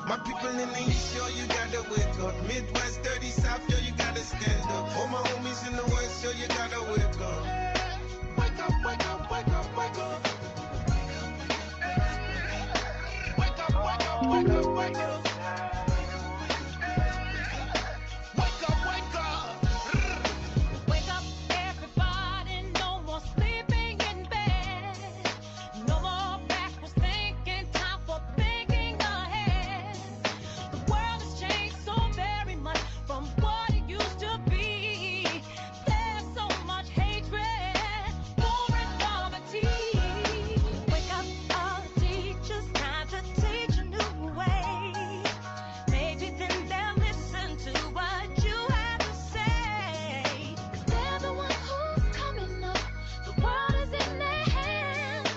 My people in the East, yo, you gotta wake up. Midwest, dirty South, yo, you gotta stand up. All my homies in the West, yo, you gotta wake up. Wake up, wake up, wake up, wake up. Wake up, wake up, wake up, wake up. Wake up, wake up. Wake up, everybody, no more sleeping in bed. No more backwards thinking, time for thinking ahead. The world has changed so very much from what it used to be. There's so much hatred, war and poverty. Wake up, all the teachers, time to teach a new way. Maybe then they'll listen to what you have to say. They're the ones who's coming up. The world is in their hands.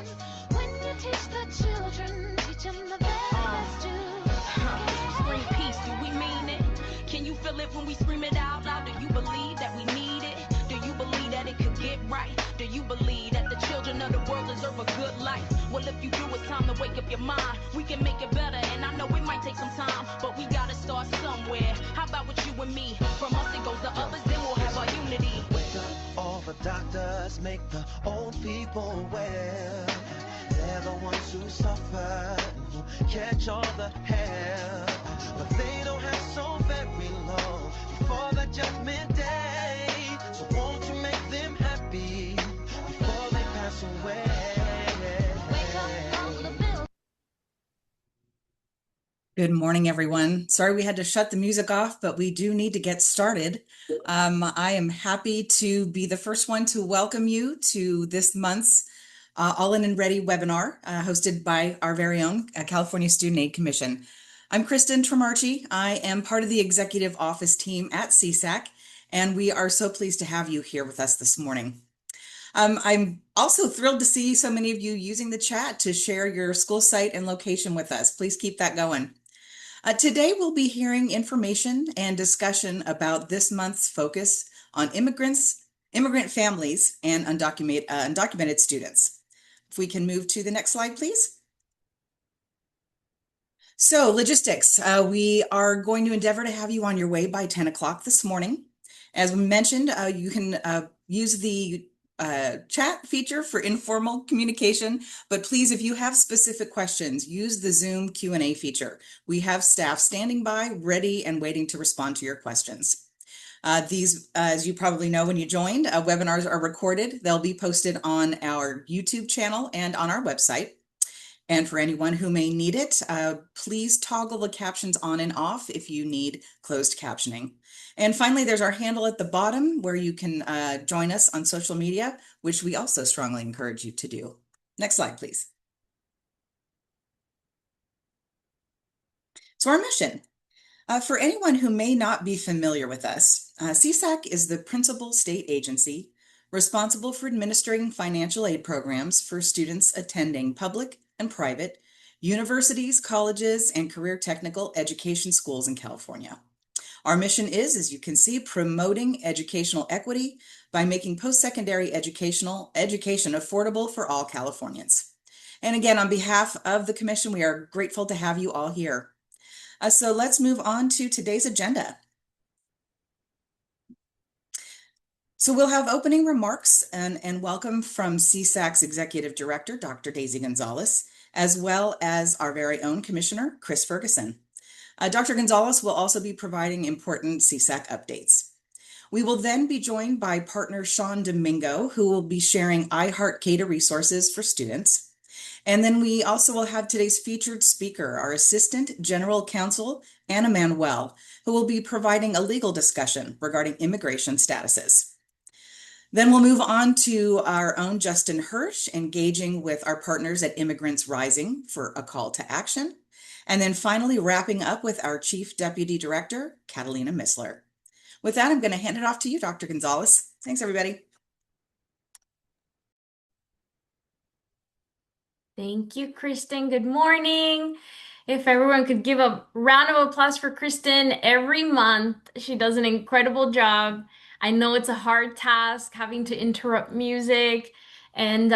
When you teach the children, teach them the very best you can. Scream peace, do we mean it? Can you feel it when we scream it out loud? Do you believe that we need it? Do you believe that it could get right? Do you believe that the children of the world deserve a good life? Well, if you do, it's time to wake up your mind. We can make it better, and I know it might take some time, but we gotta start somewhere. How about with you and me? From us it goes to others, then we'll have our unity. Wake up, all the doctors make the old people well. They're the ones who suffer, who catch all the hell. But they don't have so very long before the judgment day. So won't you make them happy before they pass away? Wake up, all the bills. Good morning, everyone. Sorry we had to shut the music off, but we do need to get started. I am happy to be the first one to welcome you to this month's All In and Ready webinar hosted by our very own California Student Aid Commission. I'm Kristen Tremarchi. I am part of the executive office team at CSAC, and we are so pleased to have you here with us this morning. I'm also thrilled to see so many of you using the chat to share your school site and location with us. Please keep that going. Today, we'll be hearing information and discussion about this month's focus on immigrant families, and undocumented students. If we can move to the next slide, please. So logistics, we are going to endeavor to have you on your way by 10 o'clock this morning. As we mentioned, you can use the chat feature for informal communication, but please, if you have specific questions, use the Zoom Q&A feature. We have staff standing by, ready and waiting to respond to your questions. These, as you probably know when you joined, webinars are recorded. They'll be posted on our YouTube channel and on our website. And for anyone who may need it, please toggle the captions on and off if you need closed captioning. And finally, there's our handle at the bottom where you can join us on social media, which we also strongly encourage you to do. Next slide, please. So our mission. For anyone who may not be familiar with us, CSAC is the principal state agency responsible for administering financial aid programs for students attending public and private universities, colleges, and career technical education schools in California. Our mission is, as you can see, promoting educational equity by making post-secondary education affordable for all Californians. And again, on behalf of the Commission, we are grateful to have you all here. So let's move on to today's agenda. So we'll have opening remarks and welcome from CSAC's Executive Director, Dr. Daisy Gonzalez, as well as our very own Commissioner, Chris Ferguson. Dr. Gonzalez will also be providing important CSAC updates. We will then be joined by partner Sean Domingo, who will be sharing iHeart CADA resources for students. And then we also will have today's featured speaker, our Assistant General Counsel, Anna Manuel, who will be providing a legal discussion regarding immigration statuses. Then we'll move on to our own Justin Hirsch, engaging with our partners at Immigrants Rising for a call to action. And then finally, wrapping up with our Chief Deputy Director, Catalina Missler. With that, I'm going to hand it off to you, Dr. Gonzalez. Thanks, everybody. Thank you, Kristen. Good morning. If everyone could give a round of applause for Kristen every month. She does an incredible job. I know it's a hard task having to interrupt music and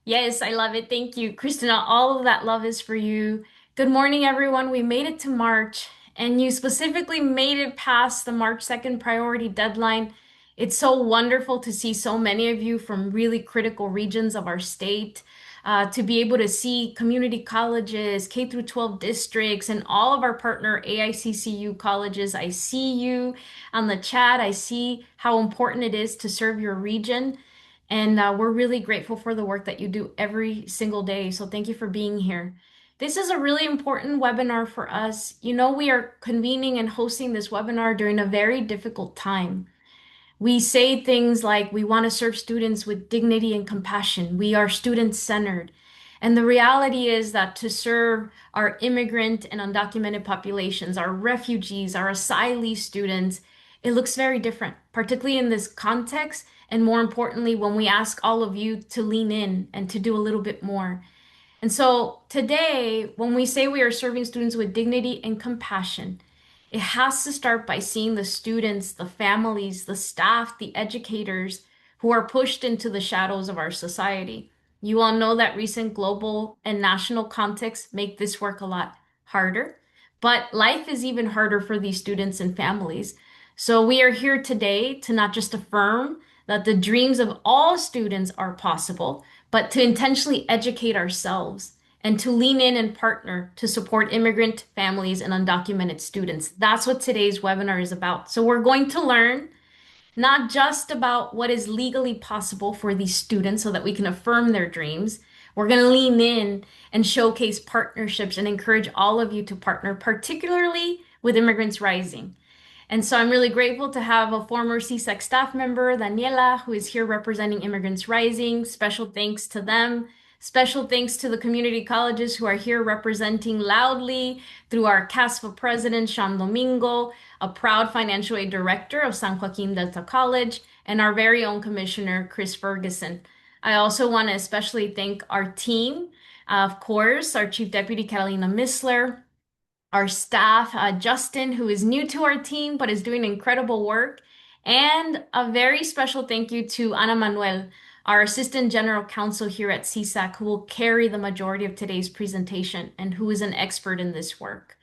Yes, I love it. Thank you. Christina, all of that love is for you. Good morning, everyone. We made it to March, and you specifically made it past the March 2nd priority deadline. It's so wonderful to see so many of you from really critical regions of our state, to be able to see community colleges, K through 12 districts, and all of our partner AICCU colleges. I see you on the chat. I see how important it is to serve your region. And we're really grateful for the work that you do every single day. So thank you for being here. This is a really important webinar for us. You know, we are convening and hosting this webinar during a very difficult time. We say things like we want to serve students with dignity and compassion. We are student-centered. And the reality is that to serve our immigrant and undocumented populations, our refugees, our asylee students, it looks very different, particularly in this context. And more importantly, when we ask all of you to lean in and to do a little bit more. And so today, when we say we are serving students with dignity and compassion, it has to start by seeing the students, the families, the staff, the educators who are pushed into the shadows of our society. You all know that recent global and national contexts make this work a lot harder, but life is even harder for these students and families. So we are here today to not just affirm that the dreams of all students are possible, but to intentionally educate ourselves and to lean in and partner to support immigrant families and undocumented students. That's what today's webinar is about. So we're going to learn not just about what is legally possible for these students so that we can affirm their dreams. We're going to lean in and showcase partnerships and encourage all of you to partner, particularly with Immigrants Rising. And so I'm really grateful to have a former CSEC staff member, Daniela, who is here representing Immigrants Rising. Special thanks to them. Special thanks to the community colleges who are here representing loudly through our CASFA president, Sean Domingo, a proud financial aid director of San Joaquin Delta College, and our very own commissioner, Chris Ferguson. I also want to especially thank our team, of course, our Chief Deputy Catalina Missler, our staff, Justin, who is new to our team but is doing incredible work, and a very special thank you to Ana Manuel, our Assistant General Counsel here at CSAC, who will carry the majority of today's presentation and who is an expert in this work.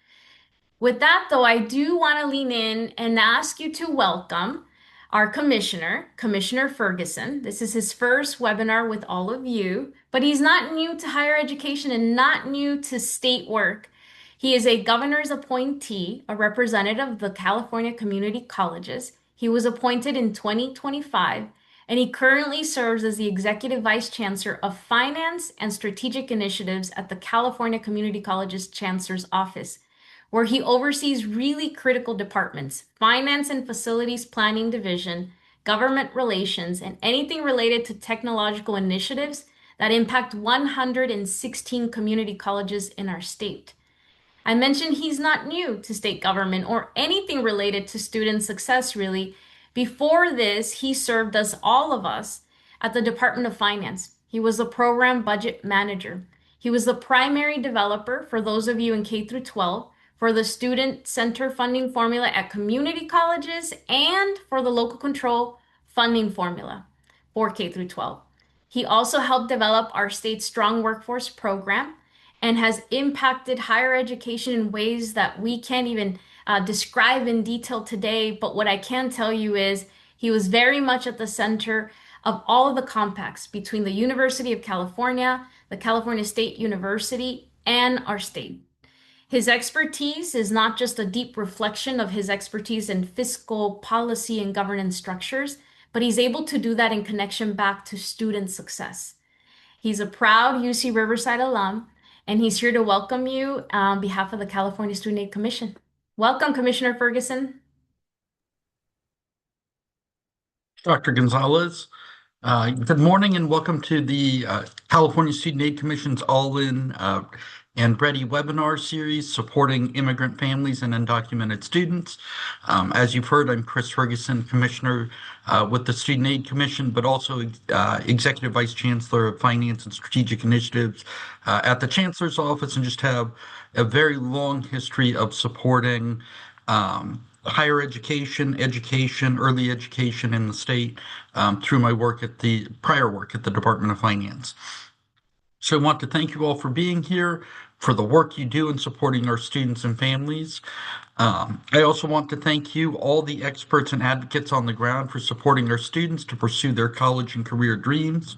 With that, though, I do want to lean in and ask you to welcome our commissioner, Commissioner Ferguson. This is his first webinar with all of you, but he's not new to higher education and not new to state work. He is a governor's appointee, a representative of the California Community Colleges. He was appointed in 2025, and he currently serves as the Executive Vice Chancellor of Finance and Strategic Initiatives at the California Community Colleges Chancellor's Office, where he oversees really critical departments: Finance and Facilities Planning Division, Government Relations, and anything related to technological initiatives that impact 116 community colleges in our state. I mentioned he's not new to state government or anything related to student success, really. Before this, he served us, all of us, at the Department of Finance. He was the program budget manager. He was the primary developer, for those of you in K through 12, for the student center funding formula at community colleges and for the local control funding formula for K through 12. He also helped develop our state's strong workforce program and has impacted higher education in ways that we can't even describe in detail today. But what I can tell you is he was very much at the center of all of the compacts between the University of California, the California State University, and our state. His expertise is not just a deep reflection of his expertise in fiscal policy and governance structures, but he's able to do that in connection back to student success. He's a proud UC Riverside alum, and he's here to welcome you on behalf of the California Student Aid Commission. Welcome, Commissioner Ferguson. Dr. Gonzalez, good morning and welcome to the California Student Aid Commission's All-In and Ready webinar series supporting immigrant families and undocumented students. As you've heard, I'm Chris Ferguson, Commissioner with the Student Aid Commission, but also Executive Vice Chancellor of Finance and Strategic Initiatives at the Chancellor's Office, and just have a very long history of supporting higher education, early education in the state through my work at the prior work at the Department of Finance. So I want to thank you all for being here, for the work you do in supporting our students and families. I also want to thank you, all the experts and advocates on the ground, for supporting our students to pursue their college and career dreams.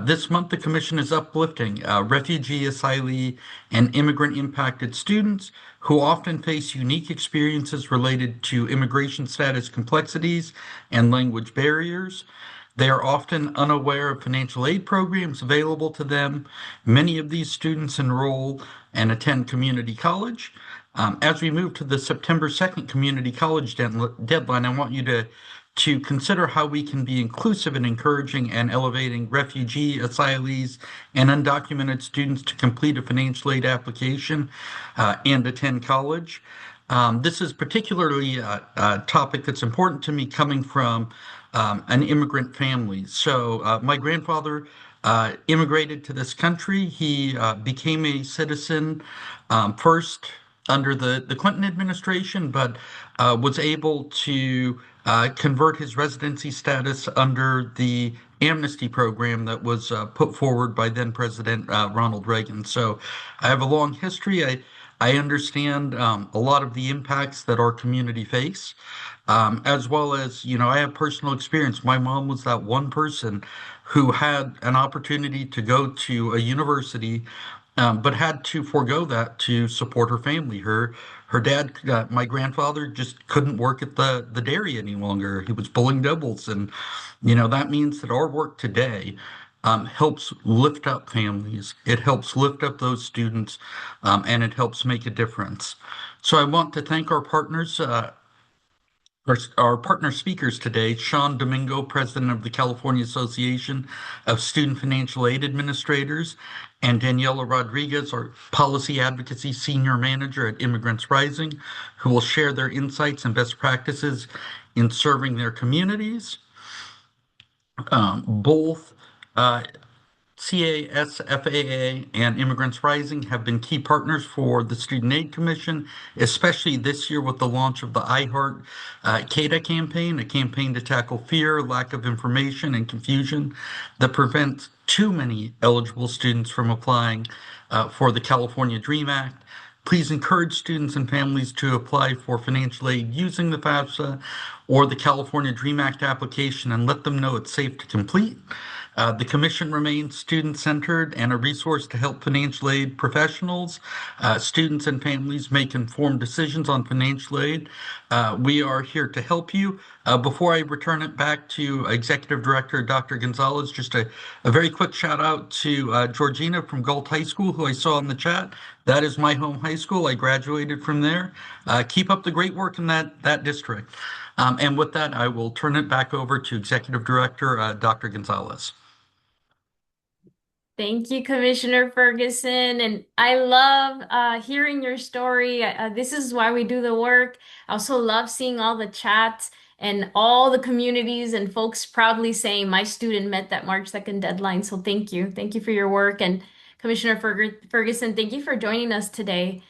This month, the Commission is uplifting refugee, asylee, and immigrant impacted students who often face unique experiences related to immigration status complexities and language barriers. They are often unaware of financial aid programs available to them. Many of these students enroll and attend community college. As we move to the September 2nd community college deadline, I want you to consider how we can be inclusive in encouraging and elevating refugee, asylees, and undocumented students to complete a financial aid application and attend college. This is particularly a topic that's important to me coming from an immigrant family. So, my grandfather immigrated to this country. He became a citizen first under the Clinton administration, but was able to convert his residency status under the amnesty program that was put forward by then President Ronald Reagan. So I have a long history. I understand a lot of the impacts that our community face, as well as, I have personal experience. My mom was that one person who had an opportunity to go to a university, but had to forego that to support her family. Her dad, my grandfather, just couldn't work at the dairy any longer. He was pulling doubles, and that means that our work today helps lift up families. It helps lift up those students, and it helps make a difference. So I want to thank our partners. Our partner speakers today, Sean Domingo, President of the California Association of Student Financial Aid Administrators, and Daniela Rodriguez, our Policy Advocacy Senior Manager at Immigrants Rising, who will share their insights and best practices in serving their communities. Both CASFAA and Immigrants Rising have been key partners for the Student Aid Commission, especially this year with the launch of the iHeart CADA campaign, a campaign to tackle fear, lack of information, and confusion that prevents too many eligible students from applying for the California DREAM Act. Please encourage students and families to apply for financial aid using the FAFSA or the California DREAM Act application and let them know it's safe to complete. The Commission remains student-centered and a resource to help financial aid professionals, students, and families make informed decisions on financial aid. We are here to help you. Before I return it back to Executive Director Dr. Gonzalez, just a very quick shout out to Georgina from Galt High School, who I saw in the chat. That is my home high school. I graduated from there. Keep up the great work in that district. And with that, I will turn it back over to Executive Director Dr. Gonzalez. Thank you, Commissioner Ferguson. And I love hearing your story. This is why we do the work. I also love seeing all the chats and all the communities and folks proudly saying, my student met that March 2nd deadline. So thank you. Thank you for your work. And Commissioner Ferguson, thank you for joining us today.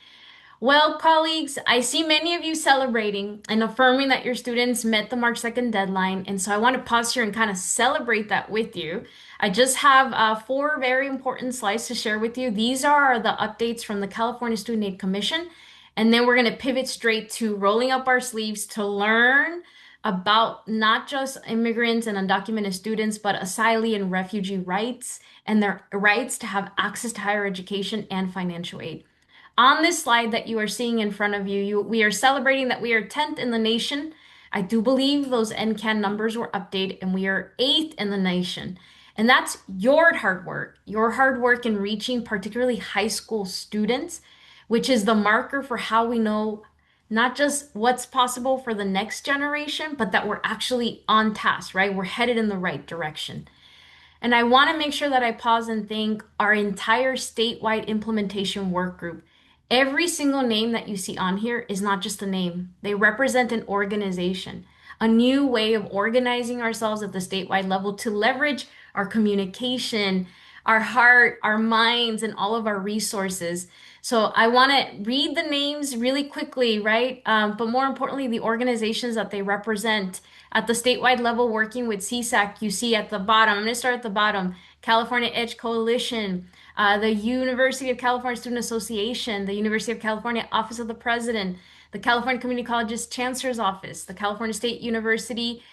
Well, colleagues, I see many of you celebrating and affirming that your students met the March 2nd deadline. And so I want to pause here and kind of celebrate that with you. I just have 4 very important slides to share with you. These are the updates from the California Student Aid Commission. And then we're going to pivot straight to rolling up our sleeves to learn about not just immigrants and undocumented students, but asylee and refugee rights and their rights to have access to higher education and financial aid. On this slide that you are seeing in front of you, we are celebrating that we are 10th in the nation. I do believe those NCAN numbers were updated and we are 8th in the nation. And that's your hard work in reaching particularly high school students, which is the marker for how we know not just what's possible for the next generation, but that we're actually on task, right? We're headed in the right direction. And I want to make sure that I pause and thank our entire statewide implementation work group. Every single name that you see on here is not just a name. They represent an organization, a new way of organizing ourselves at the statewide level to leverage our communication, our heart, our minds, and all of our resources. So I want to read the names really quickly, right? But more importantly, the organizations that they represent at the statewide level working with CSAC, you see at the bottom. I'm going to start at the bottom. California Edge Coalition, the University of California Student Association, the University of California Office of the President, the California Community College's Chancellor's Office, the California State University,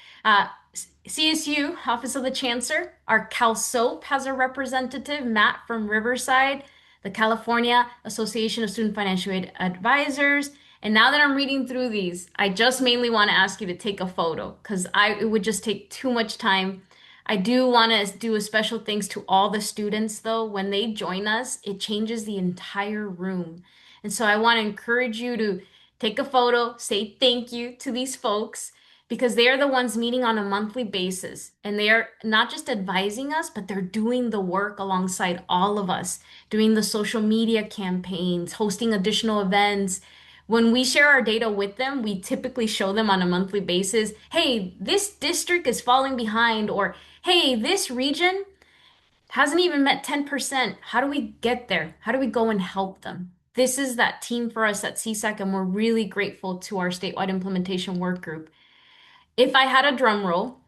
CSU, Office of the Chancellor. Our CalSOAP has a representative, Matt from Riverside, the California Association of Student Financial Aid Advisors. And now that I'm reading through these, I just mainly want to ask you to take a photo because it would just take too much time. I do want to do a special thanks to all the students though. When they join us, it changes the entire room. And so I want to encourage you to take a photo, say thank you to these folks because they are the ones meeting on a monthly basis. And they are not just advising us, but they're doing the work alongside all of us, doing the social media campaigns, hosting additional events. When we share our data with them, we typically show them on a monthly basis, hey, this district is falling behind, or hey, this region hasn't even met 10%. How do we get there? How do we go and help them? This is that team for us at CSAC, and we're really grateful to our statewide implementation work group. If I had a drum roll,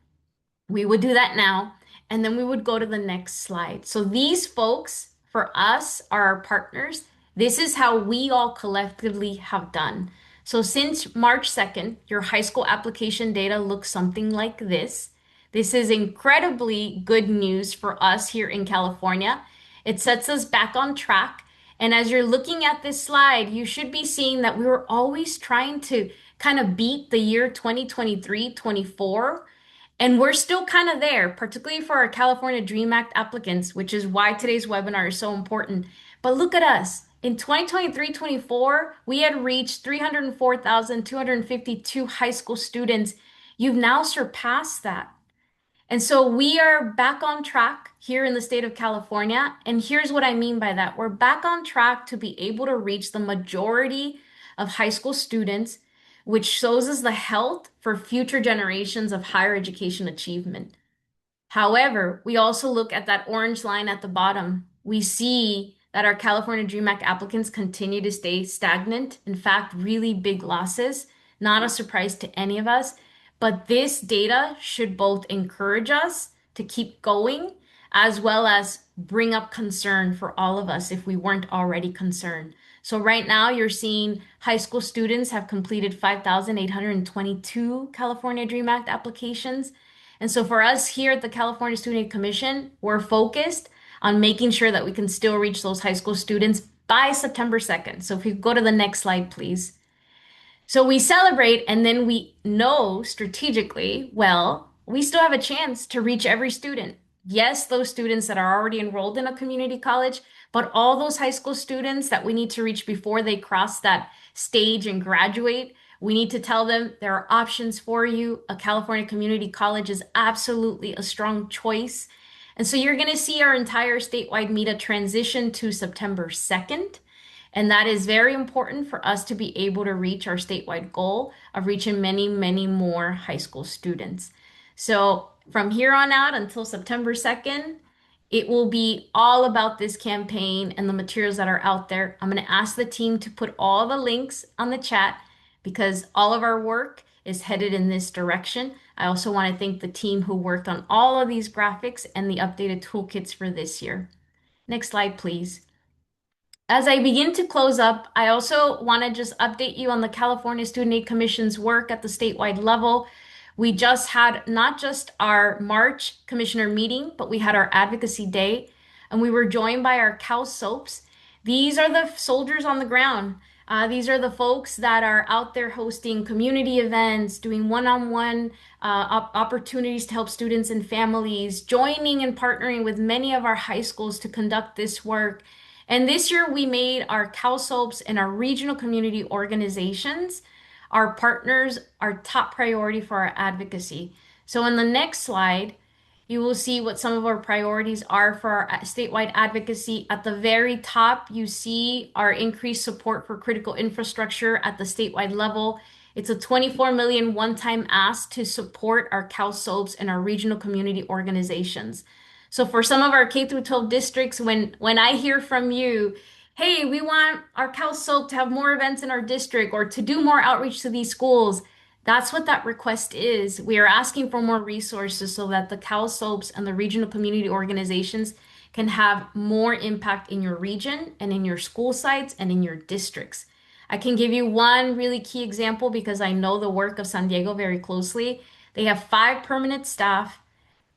we would do that now, and then we would go to the next slide. So these folks, for us, are our partners. This is how we all collectively have done. So since March 2nd, your high school application data looks something like this. This is incredibly good news for us here in California. It sets us back on track. And as you're looking at this slide, you should be seeing that we were always trying to kind of beat the year 2023, 24. And we're still kind of there, particularly for our California Dream Act applicants, which is why today's webinar is so important. But look at us. In 2023-24, we had reached 304,252 high school students. You've now surpassed that. And so we are back on track here in the state of California. And here's what I mean by that. We're back on track to be able to reach the majority of high school students, which shows us the health for future generations of higher education achievement. However, we also look at that orange line at the bottom. We see that our California Dream Act applicants continue to stay stagnant. In fact, really big losses, not a surprise to any of us. But this data should both encourage us to keep going as well as bring up concern for all of us if we weren't already concerned. So right now you're seeing high school students have completed 5,822 California Dream Act applications. And so for us here at the California Student Aid Commission, we're focused on making sure that we can still reach those high school students by September 2nd. So if you go to the next slide, please. So we celebrate and then we know strategically, well, we still have a chance to reach every student. Yes, those students that are already enrolled in a community college, but all those high school students that we need to reach before they cross that stage and graduate, we need to tell them there are options for you. A California community college is absolutely a strong choice. And so you're going to see our entire statewide META transition to September 2nd. And that is very important for us to be able to reach our statewide goal of reaching many, many more high school students. So from here on out until September 2nd, it will be all about this campaign and the materials that are out there. I'm going to ask the team to put all the links on the chat because all of our work is headed in this direction. I also want to thank the team who worked on all of these graphics and the updated toolkits for this year. Next slide, please. As I begin to close up, I also want to just update you on the California Student Aid Commission's work at the statewide level. We just had not just our March commissioner meeting, but we had our advocacy day, and we were joined by our Cal Soaps. These are the soldiers on the ground. These are the folks that are out there hosting community events, doing one-on-one opportunities to help students and families, joining and partnering with many of our high schools to conduct this work. And this year we made our CalSOAPs and our regional community organizations, our partners, our top priority for our advocacy. So in the next slide, you will see what some of our priorities are for our statewide advocacy. At the very top, you see our increased support for critical infrastructure at the statewide level. It's a $24 million one-time ask to support our CalSOAPs and our regional community organizations. So for some of our K through 12 districts, when I hear from you, hey, we want our CalSOAP to have more events in our district or to do more outreach to these schools, That's what that request is. We are asking for more resources so that the CalSOAPs and the regional community organizations can have more impact in your region and in your school sites and in your districts. I can give you one really key example because I know the work of San Diego very closely. They have 5 permanent staff,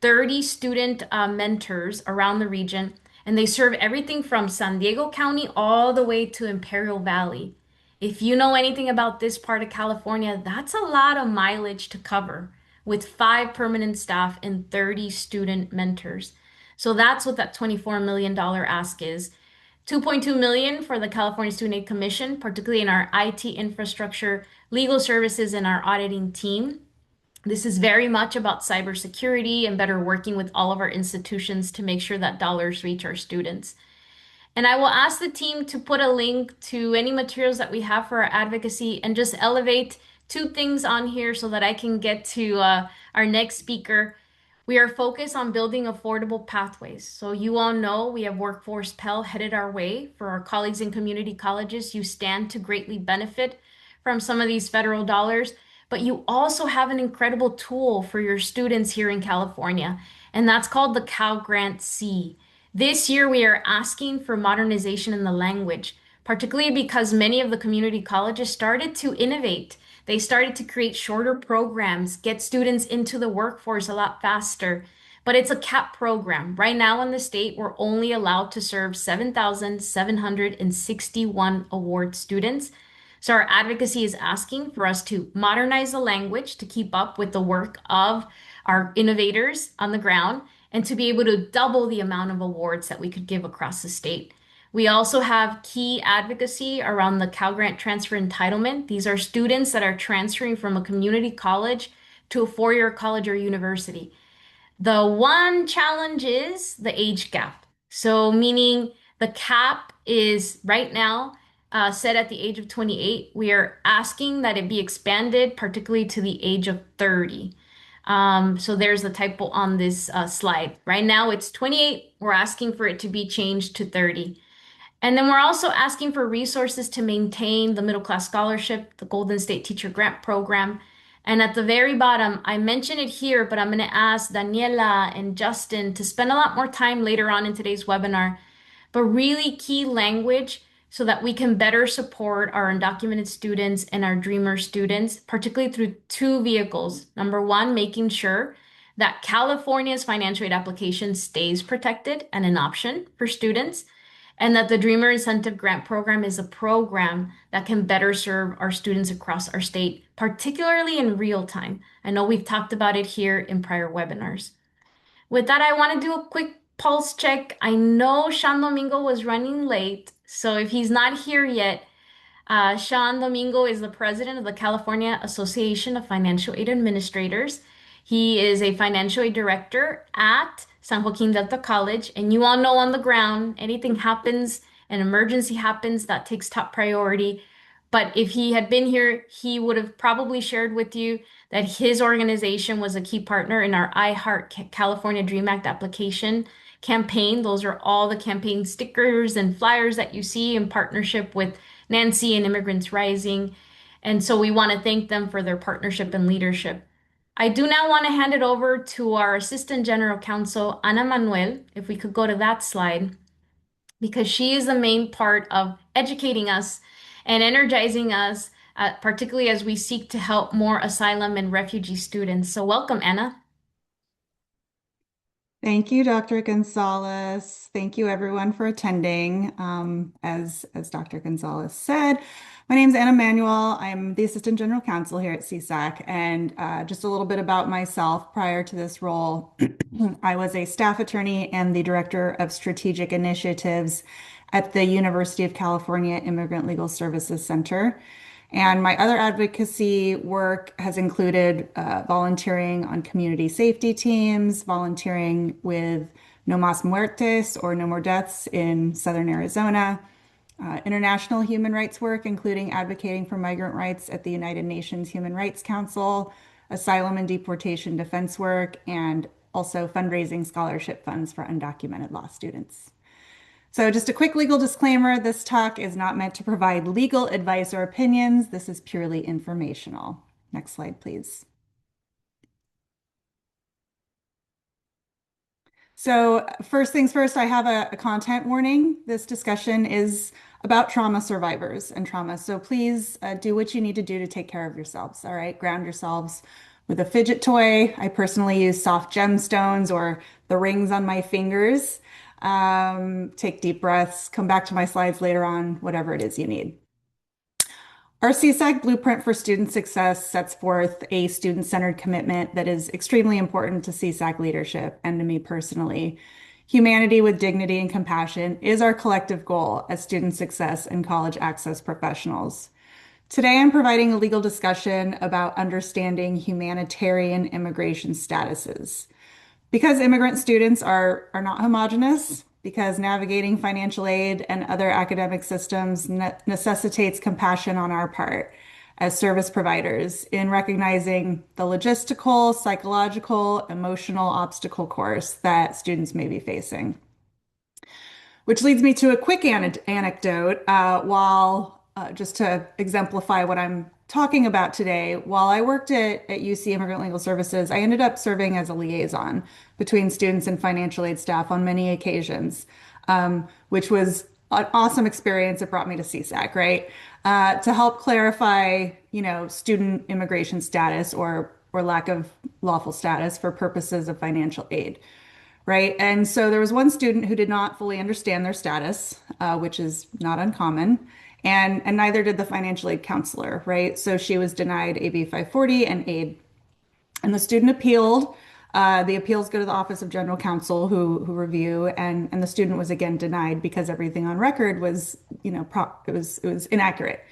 30 student mentors around the region, and they serve everything from San Diego County all the way to Imperial Valley. If you know anything about this part of California, that's a lot of mileage to cover with 5 permanent staff and 30 student mentors. So that's what that $24 million ask is. 2.2 million for the California Student Aid Commission, particularly in our IT infrastructure, legal services, and our auditing team. This is very much about cybersecurity and better working with all of our institutions to make sure that dollars reach our students. And I will ask the team to put a link to any materials that we have for our advocacy and just elevate two things on here so that I can get to our next speaker. We are focused on building affordable pathways. So you all know we have Workforce Pell headed our way. For our colleagues in community colleges, you stand to greatly benefit from some of these federal dollars, but you also have an incredible tool for your students here in California, and that's called the Cal Grant C. This year, we are asking for modernization in the language, particularly because many of the community colleges started to innovate. They started to create shorter programs, get students into the workforce a lot faster. But it's a cap program. Right now in the state, we're only allowed to serve 7,761 award students. So our advocacy is asking for us to modernize the language to keep up with the work of our innovators on the ground and to be able to double the amount of awards that we could give across the state. We also have key advocacy around the Cal Grant Transfer Entitlement. These are students that are transferring from a community college to a four-year college or university. The one challenge is the age gap. So, meaning the cap is right now set at the age of 28. We are asking that it be expanded, particularly to the age of 30. So there's the typo on this slide. Right now it's 28. We're asking for it to be changed to 30. And then we're also asking for resources to maintain the middle class scholarship, the Golden State Teacher Grant Program. And at the very bottom, I mentioned it here, but I'm going to ask Daniela and Justin to spend a lot more time later on in today's webinar, but really key language so that we can better support our undocumented students and our Dreamer students, particularly through two vehicles. Number one, making sure that California's financial aid application stays protected and an option for students, and that the Dreamer Incentive Grant Program is a program that can better serve our students across our state, particularly in real time. I know we've talked about it here in prior webinars. With that, I want to do a quick pulse check. I know Sean Domingo was running late, so if he's not here yet, Sean Domingo is the president of the California Association of Financial Aid Administrators. He is a financial aid director at San Joaquin Delta College, and you all know on the ground, anything happens, an emergency happens, that takes top priority. But if he had been here, he would have probably shared with you that his organization was a key partner in our I Heart California Dream Act application campaign. Those are all the campaign stickers and flyers that you see in partnership with Nancy and Immigrants Rising. And so we want to thank them for their partnership and leadership. I do now want to hand it over to our Assistant General Counsel, Ana Manuel, if we could go to that slide, because she is the main part of educating us and energizing us, particularly as we seek to help more asylum and refugee students. So welcome, Anna. Thank you, Dr. Gonzalez. Thank you, everyone, for attending. As Dr. Gonzalez said, my name is Anna Manuel. I'm the Assistant General Counsel here at CSAC. And just a little bit about myself prior to this role. I was a staff attorney and the Director of Strategic Initiatives at the University of California Immigrant Legal Services Center. And my other advocacy work has included volunteering on community safety teams, volunteering with No Más Muertes or No More Deaths in Southern Arizona, international human rights work, including advocating for migrant rights at the United Nations Human Rights Council, asylum and deportation defense work, and also fundraising scholarship funds for undocumented law students. So just a quick legal disclaimer, this talk is not meant to provide legal advice or opinions. This is purely informational. Next slide, please. So first things first, I have a content warning. This discussion is about trauma survivors and trauma. So please do what you need to do to take care of yourselves. All right, ground yourselves with a fidget toy. I personally use soft gemstones or the rings on my fingers. Take deep breaths, come back to my slides later on, whatever it is you need. Our CSAC Blueprint for Student Success sets forth a student-centered commitment that is extremely important to CSAC leadership and to me personally. Humanity with dignity and compassion is our collective goal as student success and college access professionals. Today, I'm providing a legal discussion about understanding humanitarian immigration statuses. Because immigrant students are not homogenous, because navigating financial aid and other academic systems necessitates compassion on our part as service providers in recognizing the logistical, psychological, emotional obstacle course that students may be facing. Which leads me to a quick anecdote. Just to exemplify what I'm talking about today, while I worked at UC Immigrant Legal Services, I ended up serving as a liaison between students and financial aid staff on many occasions, which was an awesome experience. It brought me to CSAC, right? To help clarify, student immigration status or lack of lawful status for purposes of financial aid. Right. And so there was one student who did not fully understand their status, which is not uncommon, and neither did the financial aid counselor. Right. So she was denied AB 540 and aid. And the student appealed. The appeals go to the Office of General Counsel who review, and the student was again denied because everything on record was, it was inaccurate.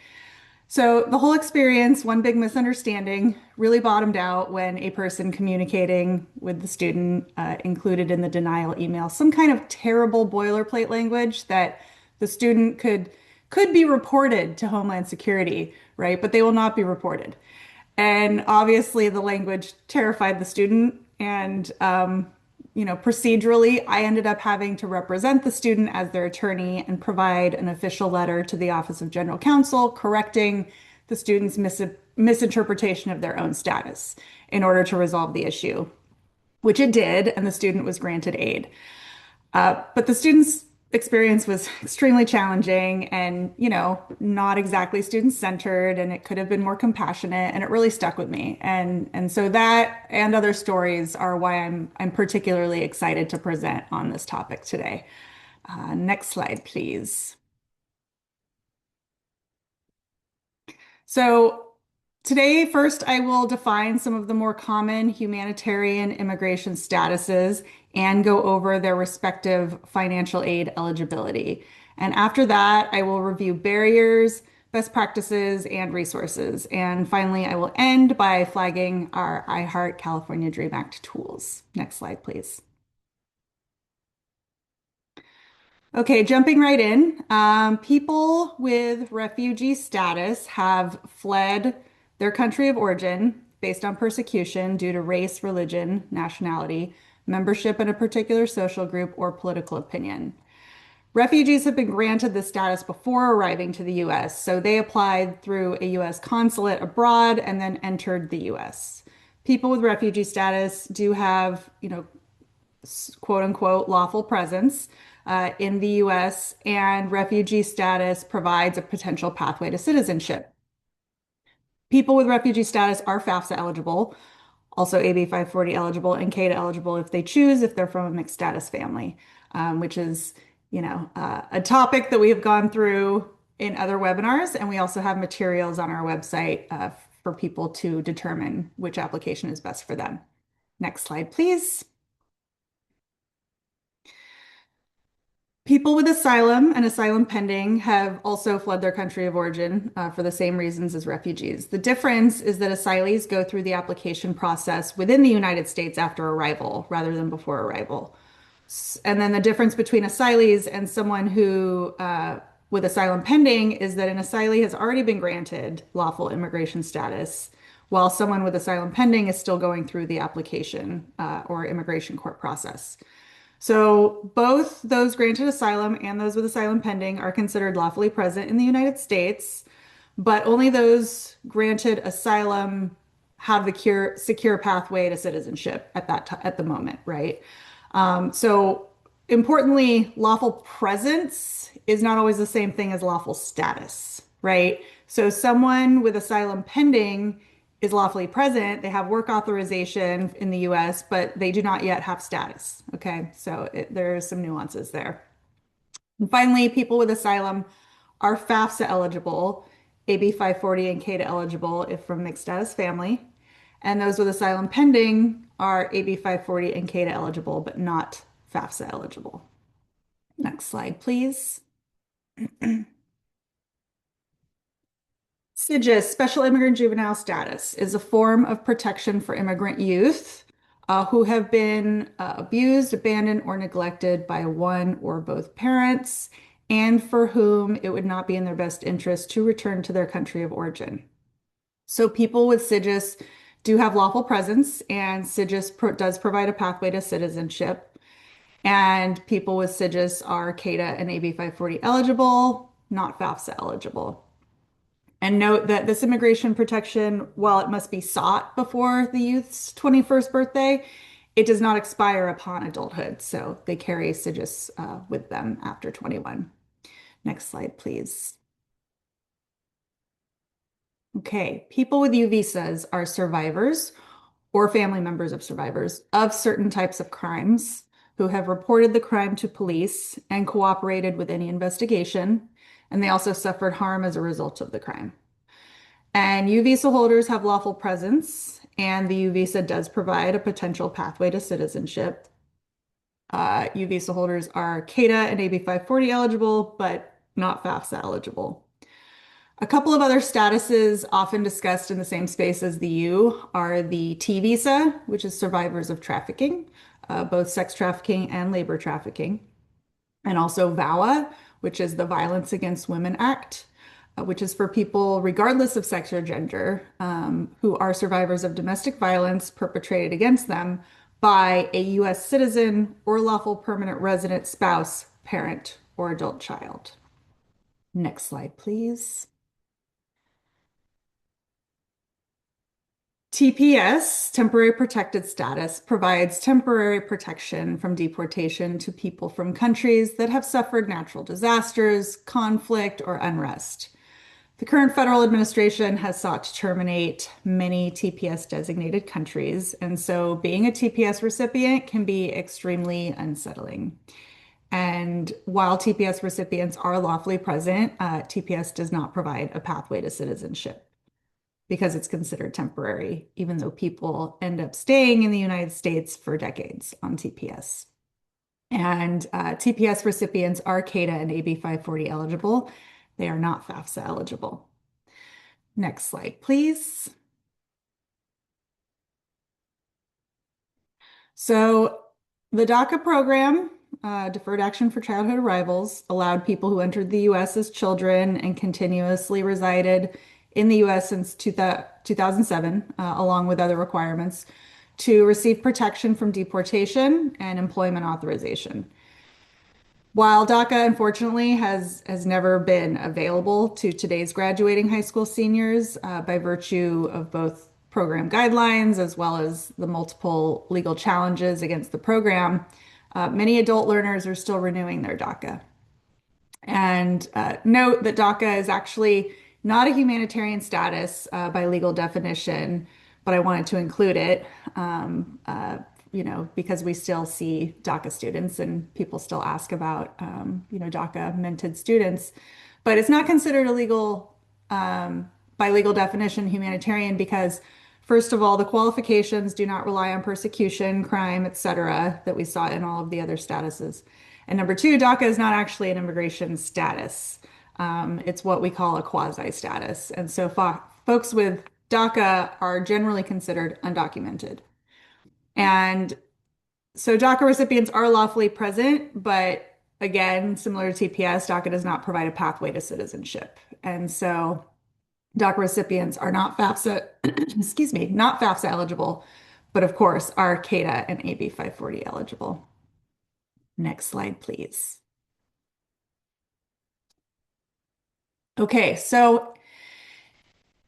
So the whole experience, one big misunderstanding, really bottomed out when a person communicating with the student included in the denial email some kind of terrible boilerplate language that the student could be reported to Homeland Security, right? But they will not be reported. And obviously the language terrified the student. And, procedurally, I ended up having to represent the student as their attorney and provide an official letter to the Office of General Counsel correcting the student's misinterpretation of their own status in order to resolve the issue, which it did, and the student was granted aid. But the student's experience was extremely challenging and, not exactly student-centered, and it could have been more compassionate, and it really stuck with me. And so that and other stories are why I'm particularly excited to present on this topic today. Next slide, please. So today, first, I will define some of the more common humanitarian immigration statuses and go over their respective financial aid eligibility. And after that, I will review barriers, best practices, and resources. And finally, I will end by flagging our I Heart California Dream Act tools. Next slide, please. Okay, jumping right in. People with refugee status have fled their country of origin based on persecution due to race, religion, nationality, membership in a particular social group, or political opinion. Refugees have been granted this status before arriving to the US, so they applied through a US consulate abroad and then entered the US. People with refugee status do have, quote unquote, lawful presence in the US, and refugee status provides a potential pathway to citizenship. People with refugee status are FAFSA eligible, also AB 540 eligible, and CADA eligible if they choose, if they're from a mixed status family, which is, a topic that we have gone through in other webinars. And we also have materials on our website for people to determine which application is best for them. Next slide, please. People with asylum and asylum pending have also fled their country of origin for the same reasons as refugees. The difference is that asylees go through the application process within the United States after arrival rather than before arrival. And then the difference between asylees and someone who with asylum pending is that an asylee has already been granted lawful immigration status, while someone with asylum pending is still going through the application or immigration court process. So both those granted asylum and those with asylum pending are considered lawfully present in the United States, but only those granted asylum have the secure pathway to citizenship at the moment, right? So importantly, lawful presence is not always the same thing as lawful status, right? So someone with asylum pending is lawfully present. They have work authorization in the US, but they do not yet have status. Okay, so there are some nuances there. And finally, people with asylum are FAFSA eligible, AB 540 and CADA eligible if from mixed status family. And those with asylum pending are AB 540 and CADA eligible, but not FAFSA eligible. Next slide, please. SIGIS, Special Immigrant Juvenile Status, is a form of protection for immigrant youth who have been abused, abandoned, or neglected by one or both parents, and for whom it would not be in their best interest to return to their country of origin. So people with SIGIS do have lawful presence, and SIGIS does provide a pathway to citizenship. And people with SIGIS are CADA and AB 540 eligible, not FAFSA eligible. And note that this immigration protection, while it must be sought before the youth's 21st birthday, it does not expire upon adulthood. So they carry SIGIS with them after 21. Next slide, please. Okay, people with U visas are survivors or family members of survivors of certain types of crimes who have reported the crime to police and cooperated with any investigation, and they also suffered harm as a result of the crime. And U visa holders have lawful presence, and the U visa does provide a potential pathway to citizenship. U visa holders are CADA and AB 540 eligible, but not FAFSA eligible. A couple of other statuses often discussed in the same space as the U are the T visa, which is survivors of trafficking, both sex trafficking and labor trafficking, and also VAWA, which is the Violence Against Women Act, which is for people regardless of sex or gender who are survivors of domestic violence perpetrated against them by a U.S. citizen or lawful permanent resident spouse, parent, or adult child. Next slide, please. TPS, Temporary Protected Status, provides temporary protection from deportation to people from countries that have suffered natural disasters, conflict, or unrest. The current federal administration has sought to terminate many TPS designated countries, and so being a TPS recipient can be extremely unsettling. And while TPS recipients are lawfully present, TPS does not provide a pathway to citizenship because it's considered temporary, even though people end up staying in the United States for decades on TPS. And TPS recipients are CADA and AB 540 eligible. They are not FAFSA eligible. Next slide, please. So the DACA program, Deferred Action for Childhood Arrivals, allowed people who entered the U.S. as children and continuously resided in the U.S. since 2007, along with other requirements, to receive protection from deportation and employment authorization. While DACA, unfortunately, has never been available to today's graduating high school seniors by virtue of both program guidelines as well as the multiple legal challenges against the program, many adult learners are still renewing their DACA. And note that DACA is actually not a humanitarian status by legal definition, but I wanted to include it, because we still see DACA students and people still ask about, DACA minted students. But it's not considered illegal by legal definition humanitarian because, first of all, the qualifications do not rely on persecution, crime, etc., that we saw in all of the other statuses. And number two, DACA is not actually an immigration status. It's what we call a quasi status. And so folks with DACA are generally considered undocumented. And so DACA recipients are lawfully present, but again, similar to TPS, DACA does not provide a pathway to citizenship. And so DACA recipients are not FAFSA, excuse me, not FAFSA eligible, but of course are CADA and AB 540 eligible. Next slide, please. Okay, so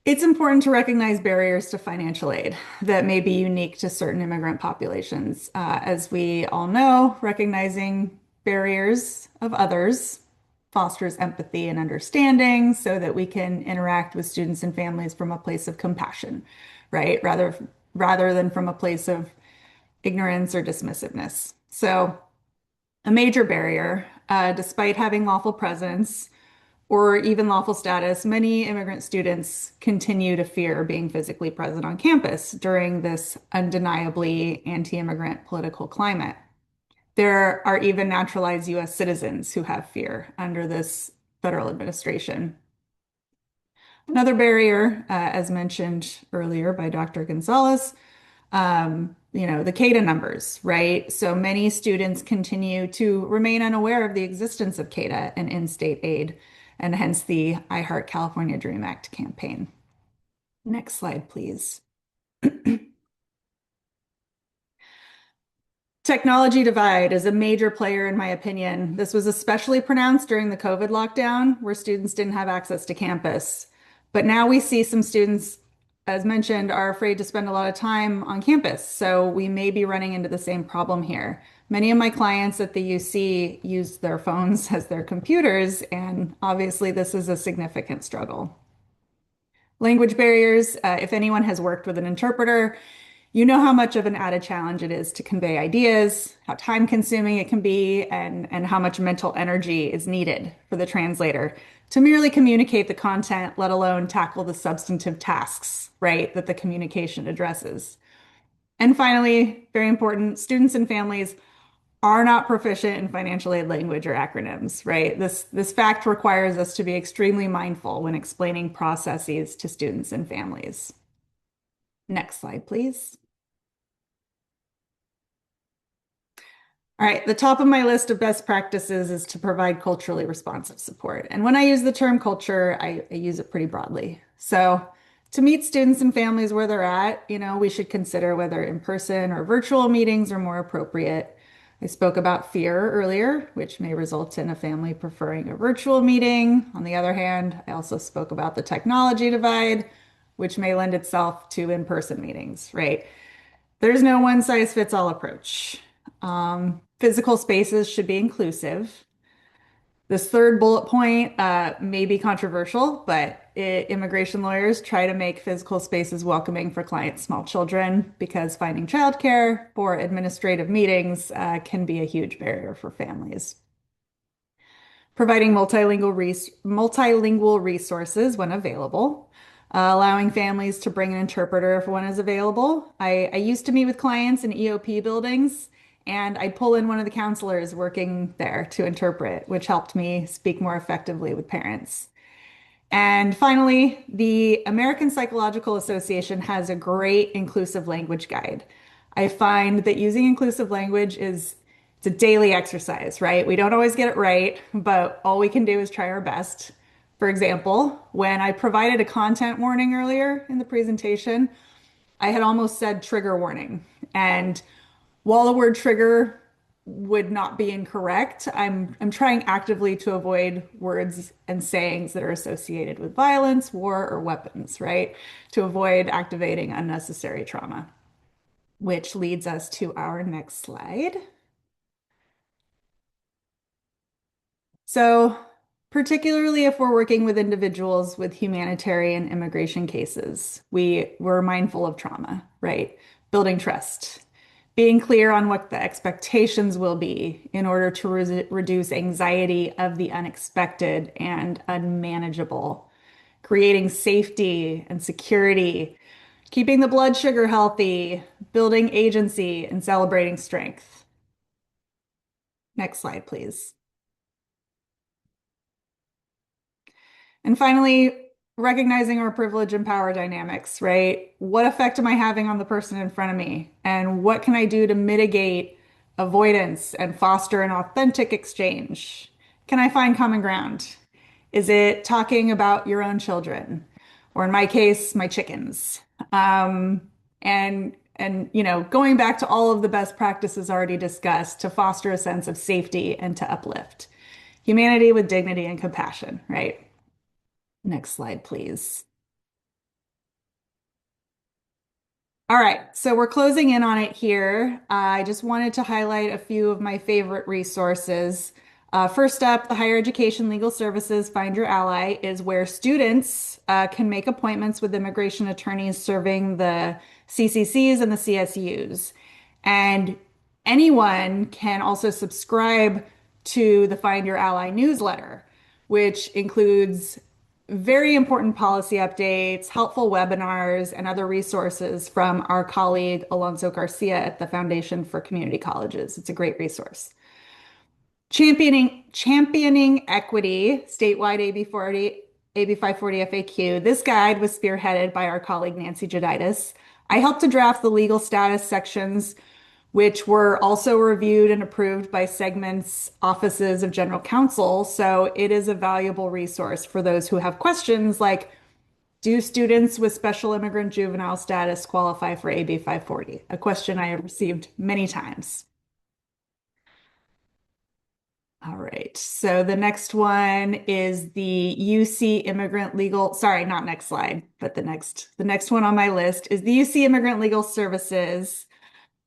It's important to recognize barriers to financial aid that may be unique to certain immigrant populations. As we all know, recognizing barriers of others fosters empathy and understanding so that we can interact with students and families from a place of compassion, right? Rather than from a place of ignorance or dismissiveness. So, a major barrier, despite having lawful presence, or even lawful status, many immigrant students continue to fear being physically present on campus during this undeniably anti-immigrant political climate. There are even naturalized US citizens who have fear under this federal administration. Another barrier, as mentioned earlier by Dr. Gonzalez, the CADA numbers, right? So many students continue to remain unaware of the existence of CADA and in-state aid, and hence the I Heart California Dream Act campaign. Next slide, please. Technology divide is a major player, in my opinion. This was especially pronounced during the COVID lockdown, where students didn't have access to campus. But now we see some students, as mentioned, are afraid to spend a lot of time on campus. So we may be running into the same problem here. Many of my clients at the UC use their phones as their computers, and obviously this is a significant struggle. Language barriers, if anyone has worked with an interpreter, you know how much of an added challenge it is to convey ideas, how time consuming it can be, and how much mental energy is needed for the translator to merely communicate the content, let alone tackle the substantive tasks, right, that the communication addresses. And finally, very important, students and families are not proficient in financial aid language or acronyms, right? This fact requires us to be extremely mindful when explaining processes to students and families. Next slide, please. All right, the top of my list of best practices is to provide culturally responsive support. And when I use the term culture, I use it pretty broadly. So to meet students and families where they're at, we should consider whether in-person or virtual meetings are more appropriate. I spoke about fear earlier, which may result in a family preferring a virtual meeting. On the other hand, I also spoke about the technology divide, which may lend itself to in-person meetings, right? There's no one size fits all approach. Physical spaces should be inclusive. This third bullet point may be controversial, but immigration lawyers try to make physical spaces welcoming for clients' small children because finding childcare for administrative meetings can be a huge barrier for families. Providing multilingual resources when available, allowing families to bring an interpreter if one is available. I used to meet with clients in EOP buildings, and I'd pull in one of the counselors working there to interpret, which helped me speak more effectively with parents. And finally, the American Psychological Association has a great inclusive language guide. I find that using inclusive language it's a daily exercise, right? We don't always get it right, but all we can do is try our best. For example, when I provided a content warning earlier in the presentation, I had almost said trigger warning. And while the word trigger would not be incorrect, I'm trying actively to avoid words and sayings that are associated with violence, war, or weapons, right? To avoid activating unnecessary trauma, which leads us to our next slide. So, particularly if we're working with individuals with humanitarian immigration cases, we're mindful of trauma, right? Building trust, being clear on what the expectations will be in order to reduce anxiety of the unexpected and unmanageable, creating safety and security, keeping the blood sugar healthy, building agency, and celebrating strength. Next slide, please. And finally, recognizing our privilege and power dynamics, right? What effect am I having on the person in front of me? And what can I do to mitigate avoidance and foster an authentic exchange? Can I find common ground? Is it talking about your own children? Or in my case, my chickens? Going back to all of the best practices already discussed to foster a sense of safety and to uplift. Humanity with dignity and compassion, right? Next slide, please. All right, so we're closing in on it here. I just wanted to highlight a few of my favorite resources. First up, the Higher Education Legal Services Find Your Ally is where students can make appointments with immigration attorneys serving the CCCs and the CSUs. And anyone can also subscribe to the Find Your Ally newsletter, which includes very important policy updates, helpful webinars, and other resources from our colleague Alonso Garcia at the Foundation for Community Colleges. It's a great resource. Championing Equity, statewide AB 540 FAQ. This guide was spearheaded by our colleague Nancy Jeditis. I helped to draft the legal status sections, which were also reviewed and approved by segments offices of general counsel. So it is a valuable resource for those who have questions like, do students with special immigrant juvenile status qualify for AB 540? A question I have received many times. All right, so the next one is the UC Immigrant Legal, sorry, not next slide, but the next one on my list is the UC Immigrant Legal Services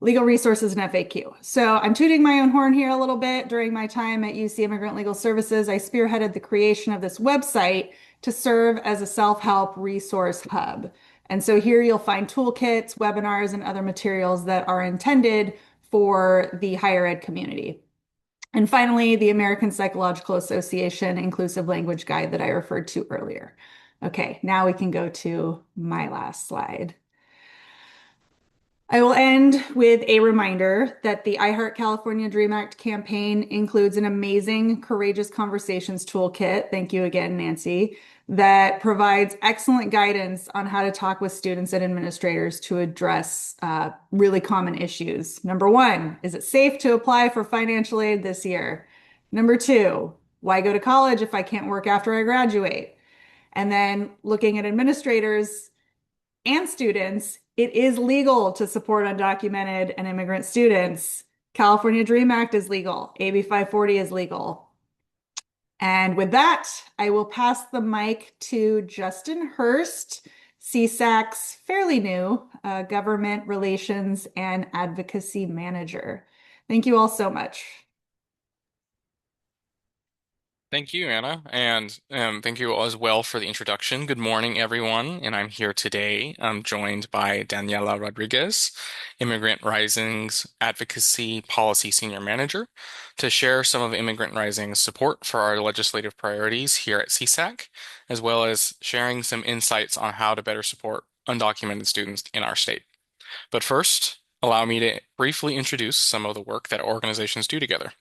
Legal Resources and FAQ. So I'm tooting my own horn here a little bit. During my time at UC Immigrant Legal Services, I spearheaded the creation of this website to serve as a self-help resource hub. And so here you'll find toolkits, webinars, and other materials that are intended for the higher ed community. And finally, the American Psychological Association Inclusive Language Guide that I referred to earlier. Okay, now we can go to my last slide. I will end with a reminder that the I Heart California Dream Act campaign includes an amazing Courageous Conversations toolkit. Thank you again, Nancy, that provides excellent guidance on how to talk with students and administrators to address really common issues. Number one, is it safe to apply for financial aid this year? Number two, why go to college if I can't work after I graduate? And then looking at administrators and students, it is legal to support undocumented and immigrant students. California Dream Act is legal. AB 540 is legal. And with that, I will pass the mic to Justin Hurst, CSAC's fairly new Government Relations and Advocacy Manager. Thank you all so much. Thank you, Anna, and thank you as well for the introduction. Good morning, everyone, and I'm here today. I'm joined by Daniela Rodriguez, Immigrant Rising's Advocacy Policy Senior Manager, to share some of Immigrant Rising's support for our legislative priorities here at CSAC, as well as sharing some insights on how to better support undocumented students in our state. But first, allow me to briefly introduce some of the work that organizations do together.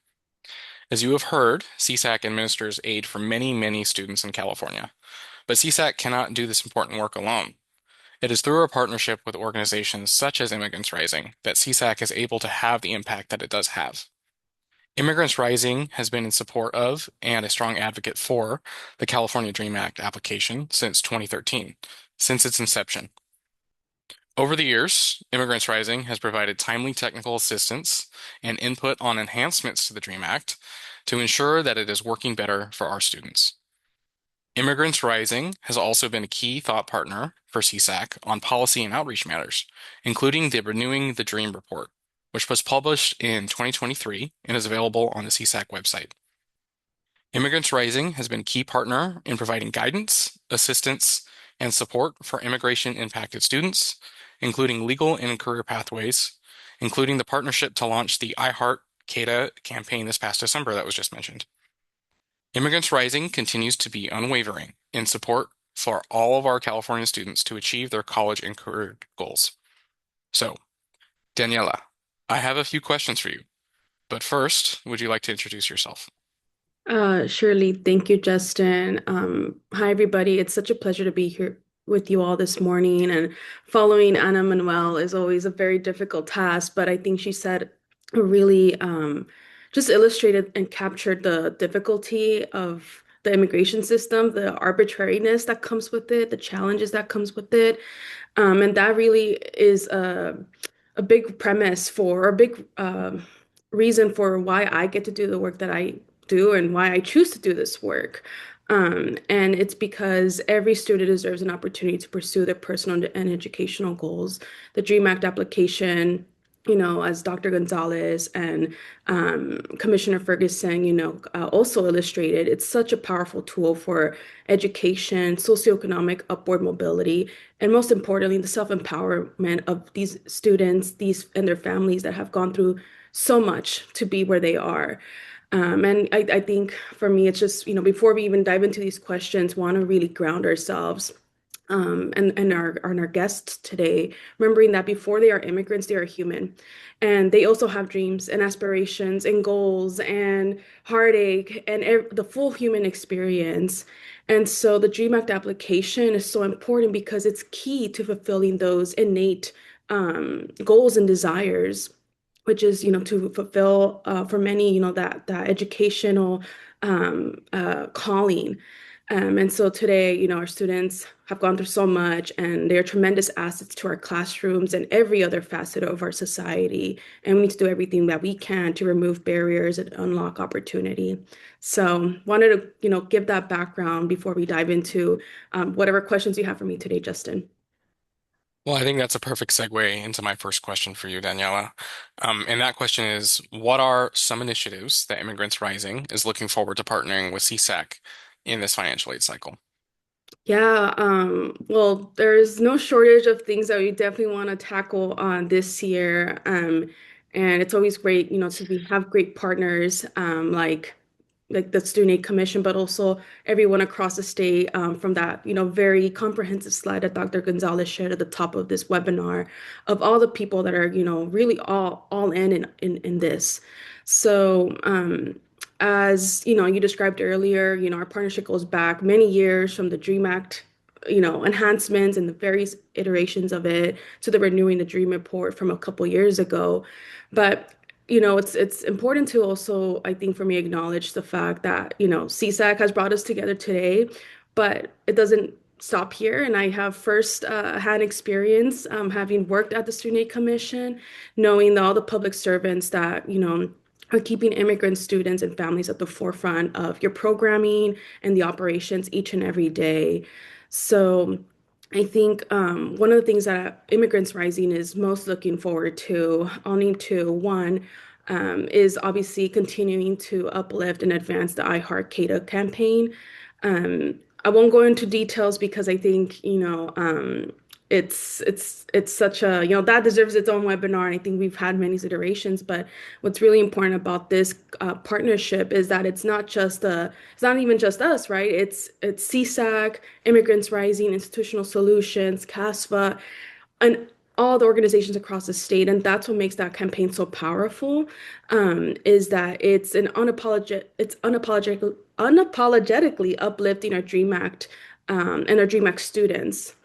As you have heard, CSAC administers aid for many, many students in California. But CSAC cannot do this important work alone. It is through a partnership with organizations such as Immigrants Rising that CSAC is able to have the impact that it does have. Immigrants Rising has been in support of and a strong advocate for the California Dream Act application since 2013, since its inception. Over the years, Immigrants Rising has provided timely technical assistance and input on enhancements to the DREAM Act to ensure that it is working better for our students. Immigrants Rising has also been a key thought partner for CSAC on policy and outreach matters, including the Renewing the Dream report, which was published in 2023 and is available on the CSAC website. Immigrants Rising has been a key partner in providing guidance, assistance, and support for immigration-impacted students, including legal and career pathways, including the partnership to launch the I Heart CADA campaign this past December that was just mentioned. Immigrants Rising continues to be unwavering in support for all of our California students to achieve their college and career goals. So, Daniela, I have a few questions for you, but first, would you like to introduce yourself? Surely. Thank you, Justin. Hi, everybody. It's such a pleasure to be here with you all this morning. And following Ana Manuel is always a very difficult task, but I think she said really just illustrated and captured the difficulty of the immigration system, the arbitrariness that comes with it, the challenges that comes with it. And that really is a big premise for, a big reason for why I get to do the work that I do and why I choose to do this work. And it's because every student deserves an opportunity to pursue their personal and educational goals. The DREAM Act application, as Dr. Gonzalez and Commissioner Ferguson, also illustrated, it's such a powerful tool for education, socioeconomic upward mobility, and most importantly, the self-empowerment of these students, these and their families that have gone through so much to be where they are. And I think for me, it's just, before we even dive into these questions, want to really ground ourselves and our guests today, remembering that before they are immigrants, they are human. And they also have dreams and aspirations and goals and heartache and the full human experience. And so the DREAM Act application is so important because it's key to fulfilling those innate goals and desires, which is, to fulfill for many, that educational calling. And so today, our students have gone through so much and they're tremendous assets to our classrooms and every other facet of our society. And we need to do everything that we can to remove barriers and unlock opportunity. So wanted to, give that background before we dive into whatever questions you have for me today, Justin. Well, I think that's a perfect segue into my first question for you, Daniela. And that question is, what are some initiatives that Immigrants Rising is looking forward to partnering with CSAC in this financial aid cycle? Yeah, well, there's no shortage of things that we definitely want to tackle on this year. And it's always great, to have great partners, like the Student Aid Commission, but also everyone across the state, from that, very comprehensive slide that Dr. Gonzalez shared at the top of this webinar of all the people that are, really all in this. So, as you described earlier, our partnership goes back many years from the DREAM Act, enhancements and the various iterations of it to the renewing the DREAM report from a couple years ago. But it's important to also, I think, for me, acknowledge the fact that CSAC has brought us together today, but it doesn't stop here. And I have first hand experience having worked at the Student Aid Commission, knowing that all the public servants that are keeping immigrant students and families at the forefront of your programming and the operations each and every day. So I think one of the things that Immigrants Rising is most looking forward to, owning to one, is obviously continuing to uplift and advance the I Heart CADA campaign. I won't go into details because I think, it's such a, that deserves its own webinar. And I think we've had many iterations, but what's really important about this partnership is that it's not even just us, right? It's CSAC, Immigrants Rising, Institutional Solutions, CASFA, and all the organizations across the state. And that's what makes that campaign so powerful, is that it's unapologetically uplifting our DREAM Act and our DREAM Act students,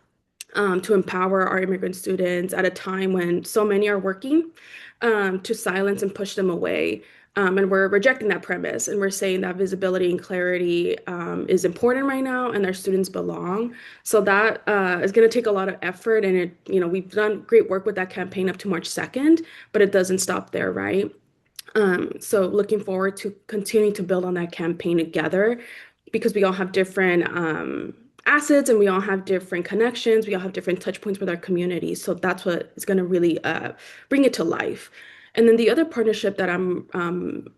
to empower our immigrant students at a time when so many are working to silence and push them away. And we're rejecting that premise, and we're saying that visibility and clarity is important right now, and our students belong. So that is going to take a lot of effort, and we've done great work with that campaign up to March 2nd, but it doesn't stop there, right? So looking forward to continuing to build on that campaign together, because we all have different assets and we all have different connections. We all have different touch points with our community. So that's what is going to really bring it to life. And then the other partnership that I, on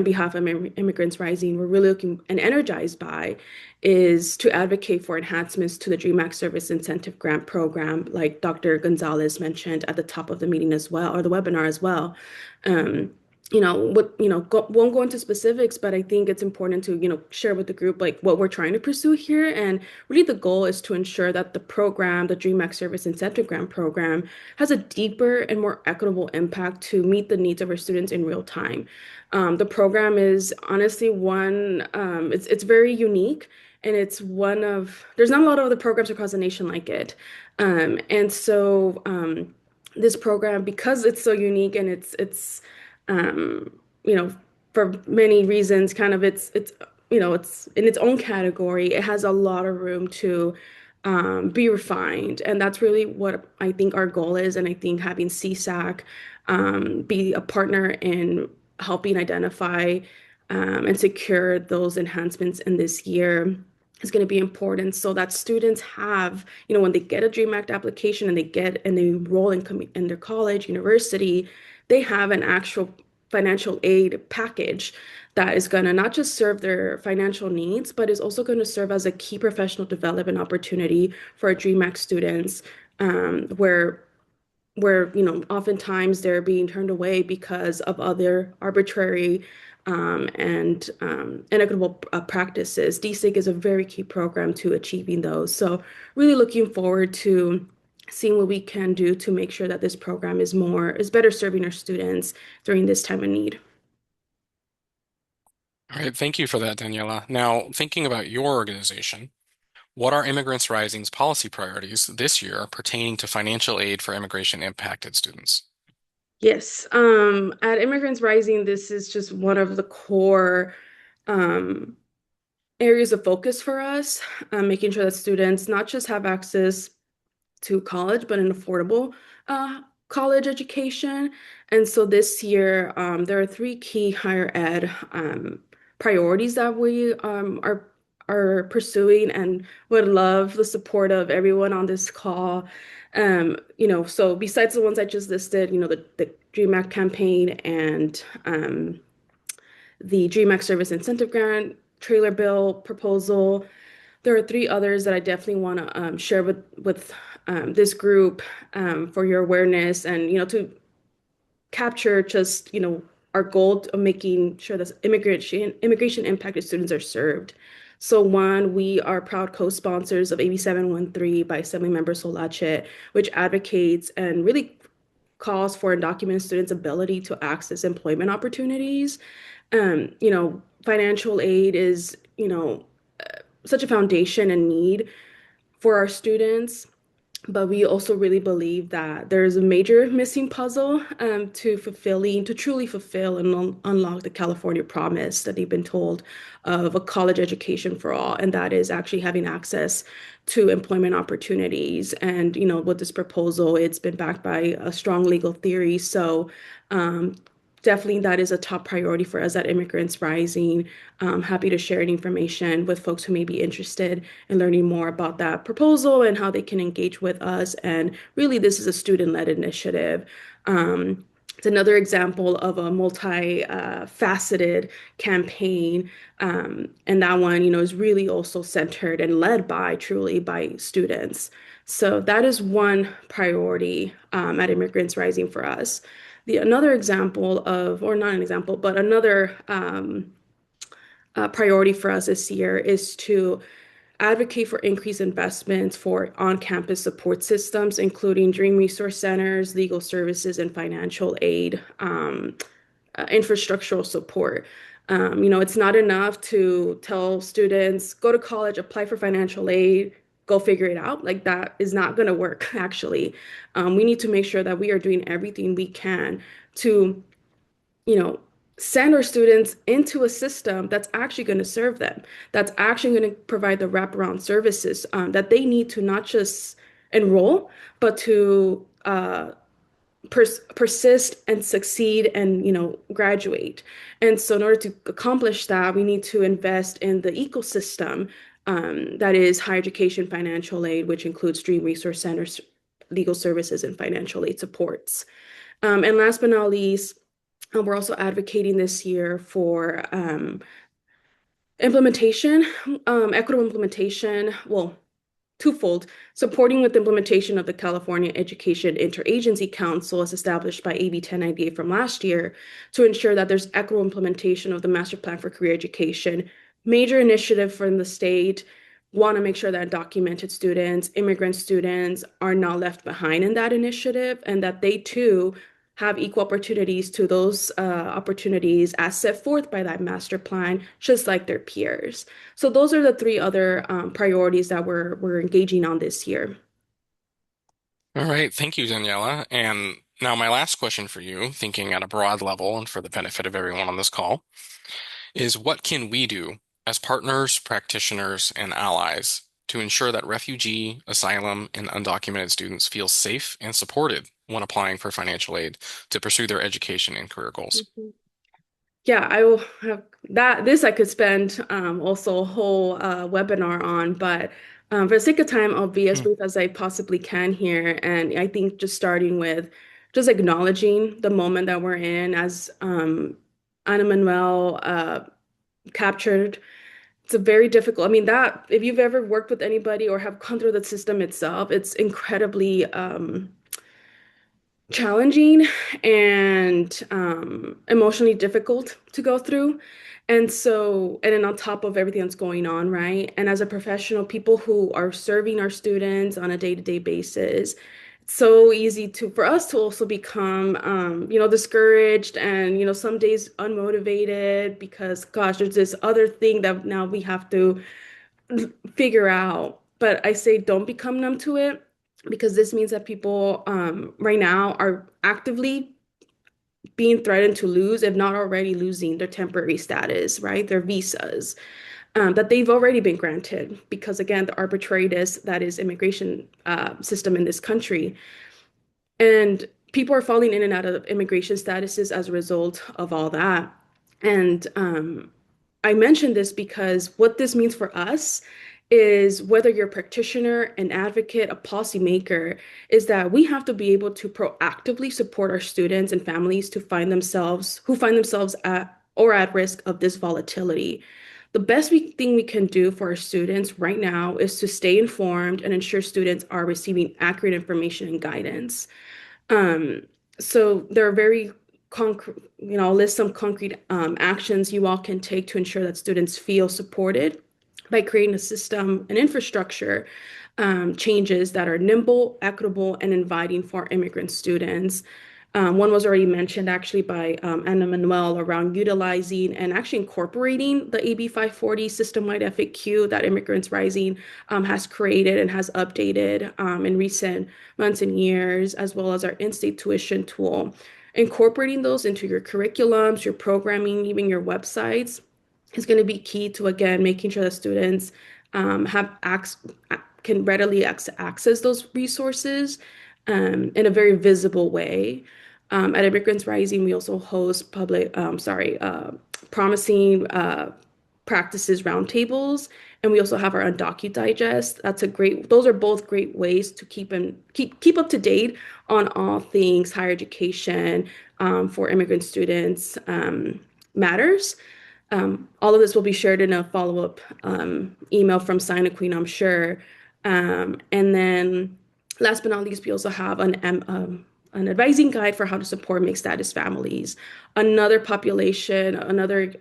behalf of Immigrants Rising, we're really looking and energized by is to advocate for enhancements to the DREAM Act Service Incentive Grant Program, like Dr. Gonzalez mentioned at the top of the meeting as well, or the webinar as well. Won't go into specifics, but I think it's important to, share with the group like what we're trying to pursue here. And really the goal is to ensure that the program, the DREAM Act Service Incentive Grant Program, has a deeper and more equitable impact to meet the needs of our students in real time. The program is honestly it's very unique, and there's not a lot of other programs across the nation like it. And so this program, because it's so unique and it's um, for many reasons, kind of it's in its own category. It has a lot of room to be refined, and that's really what I think our goal is. And I think having CSAC be a partner in helping identify and secure those enhancements in this year is going to be important so that students have, when they get a DREAM Act application and they enroll in their college, university, they have an actual financial aid package that is going to not just serve their financial needs, but is also going to serve as a key professional development opportunity for our DREAM Act students, where oftentimes they're being turned away because of other arbitrary and inequitable practices. DSIG is a very key program to achieving those. So really looking forward to seeing what we can do to make sure that this program is better serving our students during this time of need. All right, thank you for that, Daniela. Now, thinking about your organization, what are Immigrants Rising's policy priorities this year pertaining to financial aid for immigration impacted students? Yes, at Immigrants Rising, this is just one of the core um, areas of focus for us, making sure that students not just have access to college, but an affordable college education. And so this year, there are three key higher ed priorities that we are pursuing, and would love the support of everyone on this call. So besides the ones I just listed, the DREAM Act campaign and the DREAM Act Service Incentive Grant trailer bill proposal. There are three others that I definitely want to share with this group for your awareness and to capture just our goal of making sure that immigration impacted students are served. So one, we are proud co-sponsors of AB 713 by Assemblymember Solache, which advocates and really calls for undocumented students' ability to access employment opportunities. Financial aid is, such a foundation and need for our students, but we also really believe that there is a major missing puzzle to truly fulfill and unlock the California promise that they've been told of a college education for all, and that is actually having access to employment opportunities. And with this proposal, it's been backed by a strong legal theory. So definitely that is a top priority for us at Immigrants Rising. Happy to share any information with folks who may be interested in learning more about that proposal and how they can engage with us. And really, this is a student-led initiative. It's another example of a multi-faceted campaign. And that one, is really also centered and led truly by students. So that is one priority at Immigrants Rising for us. Another example of, or not an example, but another priority for us this year is to advocate for increased investments for on-campus support systems, including Dream Resource Centers, legal services, and financial aid, infrastructural support. It's not enough to tell students, go to college, apply for financial aid, go figure it out. Like that is not going to work, actually. We need to make sure that we are doing everything we can to, send our students into a system that's actually going to serve them, that's actually going to provide the wraparound services that they need to not just enroll, but to persist and succeed and graduate. And so in order to accomplish that, we need to invest in the ecosystem that is higher education financial aid, which includes Dream Resource Centers, legal services, and financial aid supports. And last but not least, we're also advocating this year for implementation, equitable implementation, well, twofold, supporting with the implementation of the California Education Interagency Council as established by AB 1098 from last year to ensure that there's equitable implementation of the Master Plan for Career Education. Major initiative from the state, want to make sure that undocumented students, immigrant students are not left behind in that initiative, and that they too have equal opportunities to those opportunities as set forth by that master plan, just like their peers. So those are the three other priorities that we're engaging on this year. All right, thank you, Daniela. And now my last question for you, thinking at a broad level and for the benefit of everyone on this call, is what can we do as partners, practitioners, and allies to ensure that refugee, asylum, and undocumented students feel safe and supported when applying for financial aid to pursue their education and career goals? Yeah, I will have that. This I could spend also a whole webinar on, but for the sake of time, I'll be as Hmm. brief as I possibly can here. And I think just starting with just acknowledging the moment that we're in, as Ana Manuel captured. It's a very difficult. I mean, that if you've ever worked with anybody or have gone through the system itself, it's incredibly challenging and emotionally difficult to go through. And so, and then on top of everything that's going on, right? And as a professional, people who are serving our students on a day-to-day basis, it's so easy to for us to also become discouraged and some days unmotivated because gosh, there's this other thing that now we have to figure out. But I say don't become numb to it because this means that people right now are actively being threatened to lose, if not already losing, their temporary status, right? Their visas that they've already been granted because, again, the arbitrariness that is immigration system in this country. And people are falling in and out of immigration statuses as a result of all that. And I mention this because what this means for us is whether you're a practitioner, an advocate, a policymaker, is that we have to be able to proactively support our students and families who find themselves at risk of this volatility. The best thing we can do for our students right now is to stay informed and ensure students are receiving accurate information and guidance. Um, so there are very concrete, I'll list some concrete actions you all can take to ensure that students feel supported by creating a system and infrastructure changes that are nimble, equitable, and inviting for immigrant students. One was already mentioned actually by Ana Manuel around utilizing and actually incorporating the AB 540 system-wide FAQ that Immigrants Rising has created and has updated in recent months and years, as well as our in-state tuition tool. Incorporating those into your curriculums, your programming, even your websites is going to be key to, again, making sure that students can readily access those resources in a very visible way. At Immigrants Rising, we also host promising practices roundtables, and we also have our Undocu Digest. Those are both great ways to keep up to date on all things higher education for immigrant students matters. All of this will be shared in a follow-up email from Sign Queen, I'm sure. And then last but not least, we also have an advising guide for how to support mixed status families. Another population, another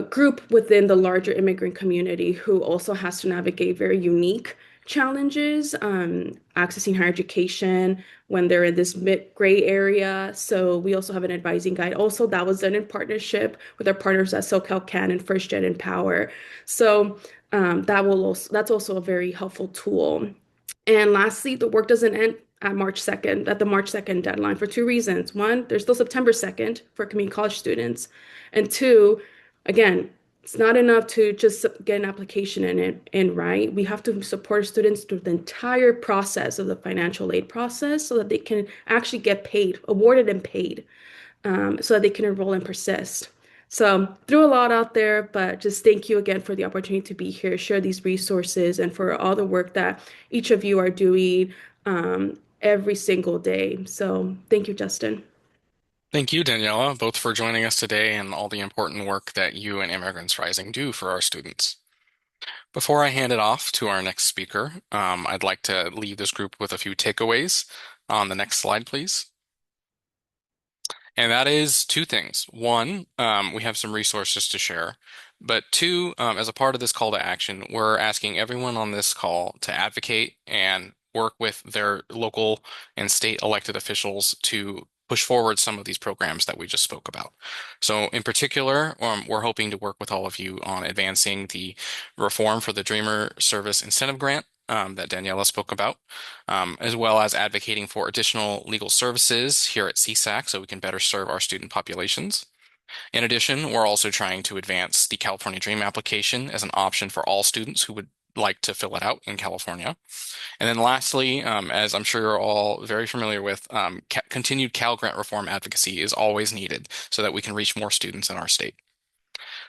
group within the larger immigrant community who also has to navigate very unique challenges, accessing higher education when they're in this mid-gray area. So we also have an advising guide. Also, that was done in partnership with our partners at SoCal Can and First Gen Empower. So that's also a very helpful tool. And lastly, the work doesn't end at the March 2nd deadline for two reasons. One, there's still September 2nd for community college students. And two, again, it's not enough to just get an application in, right? We have to support students through the entire process of the financial aid process so that they can actually get paid, awarded and paid, so that they can enroll and persist. So threw a lot out there, but just thank you again for the opportunity to be here, share these resources, and for all the work that each of you are doing every single day. So thank you, Justin. Thank you, Daniela, both for joining us today and all the important work that you and Immigrants Rising do for our students. Before I hand it off to our next speaker, I'd like to leave this group with a few takeaways. On the next slide, please. And that is two things. One, we have some resources to share. But two, as a part of this call to action, we're asking everyone on this call to advocate and work with their local and state elected officials to push forward some of these programs that we just spoke about. So in particular, we're hoping to work with all of you on advancing the reform for the Dreamer Service Incentive Grant that Daniela spoke about, as well as advocating for additional legal services here at CSAC so we can better serve our student populations. In addition, we're also trying to advance the California Dream application as an option for all students who would like to fill it out in California. And then lastly, as I'm sure you're all very familiar with, continued Cal Grant reform advocacy is always needed so that we can reach more students in our state.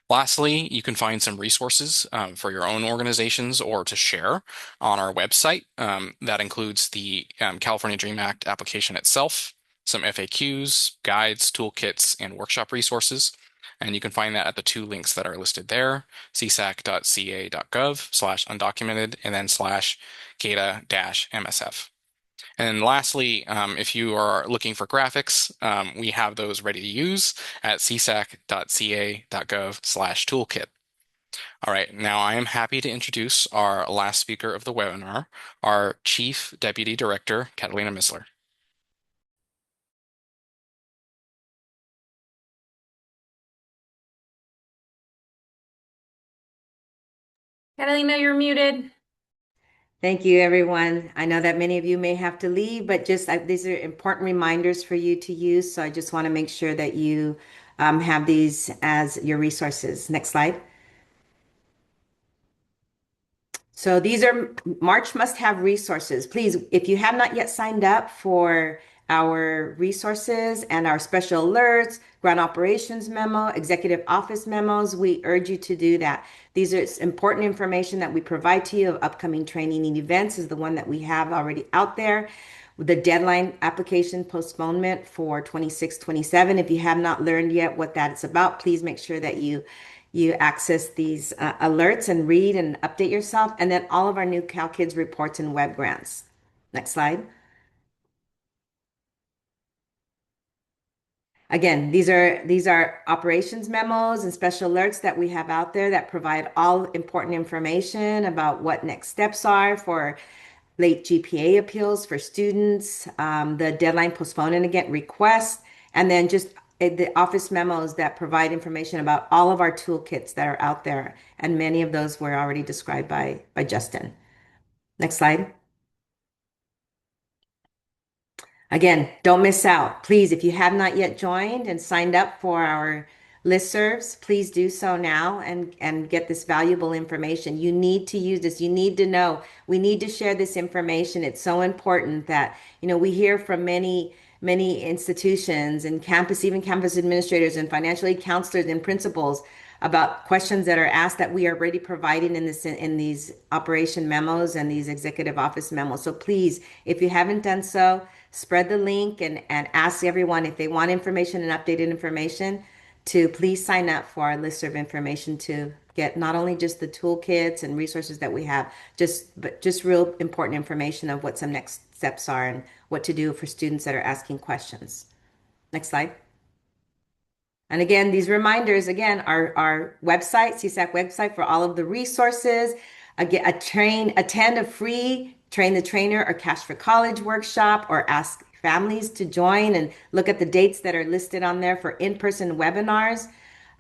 Lastly, you can find some resources for your own organizations or to share on our website. That includes the California Dream Act application itself, some FAQs, guides, toolkits, and workshop resources. And you can find that at the two links that are listed there, csac.ca.gov/undocumented and then /CADA-MSF. And then lastly, if you are looking for graphics, we have those ready to use at csac.ca.gov/toolkit. All right, now I am happy to introduce our last speaker of the webinar, our Chief Deputy Director, Catalina Missler. Catalina, you're muted. Thank you, everyone. I know that many of you may have to leave, but these are important reminders for you to use. So I just want to make sure that you have these as your resources. Next slide. So these are March must-have resources. Please, if you have not yet signed up for our resources and our special alerts, ground operations memo, executive office memos, we urge you to do that. These are important information that we provide to you of upcoming training and events is the one that we have already out there. The deadline application postponement for 26-27. If you have not learned yet what that's about, please make sure that you access these alerts and read and update yourself. And then all of our new Cal Kids reports and web grants. Next slide. Again, these are operations memos and special alerts that we have out there that provide all important information about what next steps are for late GPA appeals for students, the deadline postponement again requests, and then just the office memos that provide information about all of our toolkits that are out there. And many of those were already described by Justin. Next slide. Again, don't miss out. Please, if you have not yet joined and signed up for our listservs, please do so now and get this valuable information. You need to use this. You need to know. We need to share this information. It's so important that, we hear from many institutions and even campus administrators and financial aid counselors and principals about questions that are asked that we are already providing in these operation memos and these executive office memos. So please, if you haven't done so, spread the link and ask everyone if they want information and updated information to please sign up for our listserv information to get not only just the toolkits and resources that we have, but just real important information of what some next steps are and what to do for students that are asking questions. Next slide. And again, these reminders, our website, CSAC website for all of the resources, attend a free Train the Trainer or Cash for College workshop, or ask families to join and look at the dates that are listed on there for in-person webinars.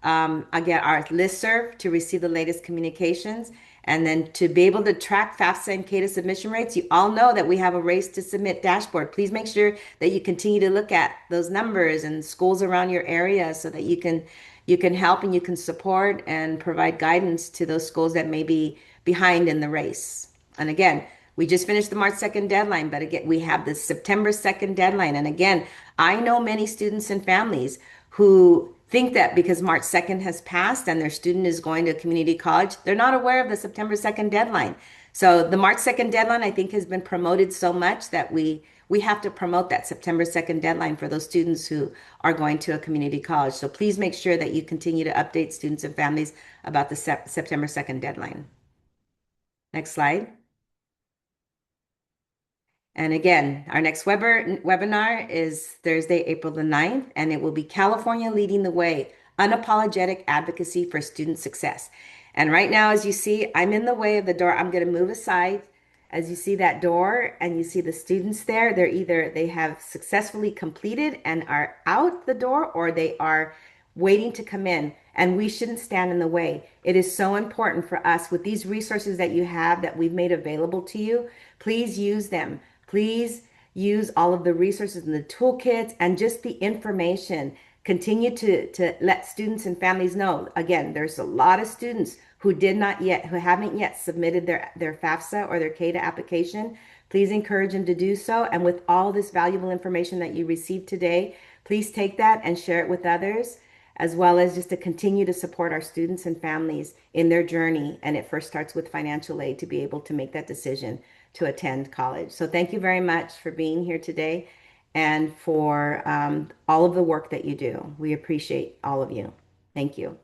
Again, our listserv to receive the latest communications. And then to be able to track FAFSA and CADA submission rates, you all know that we have a race to submit dashboard. Please make sure that you continue to look at those numbers and schools around your area so that you can help and you can support and provide guidance to those schools that may be behind in the race. And again, we just finished the March 2nd deadline, but again, we have the September 2nd deadline. And again, I know many students and families who think that because March 2nd has passed and their student is going to a community college, they're not aware of the September 2nd deadline. So the March 2nd deadline, I think, has been promoted so much that we have to promote that September 2nd deadline for those students who are going to a community college. So please make sure that you continue to update students and families about the September 2nd deadline. Next slide. And again, our next webinar is Thursday, April the 9th, and it will be California Leading the Way, Unapologetic Advocacy for Student Success. And right now, as you see, I'm in the way of the door. I'm going to move aside. As you see that door and you see the students there, they have successfully completed and are out the door, or they are waiting to come in, and we shouldn't stand in the way. It is so important for us with these resources that you have that we've made available to you. Please use them. Please use all of the resources and the toolkits and just the information Continue to let students and families know. Again, there's a lot of students who haven't yet submitted their FAFSA or their CADA application. Please encourage them to do so. And with all this valuable information that you received today, please take that and share it with others, as well as just to continue to support our students and families in their journey. And it first starts with financial aid to be able to make that decision to attend college. So thank you very much for being here today and for all of the work that you do. We appreciate all of you. Thank you.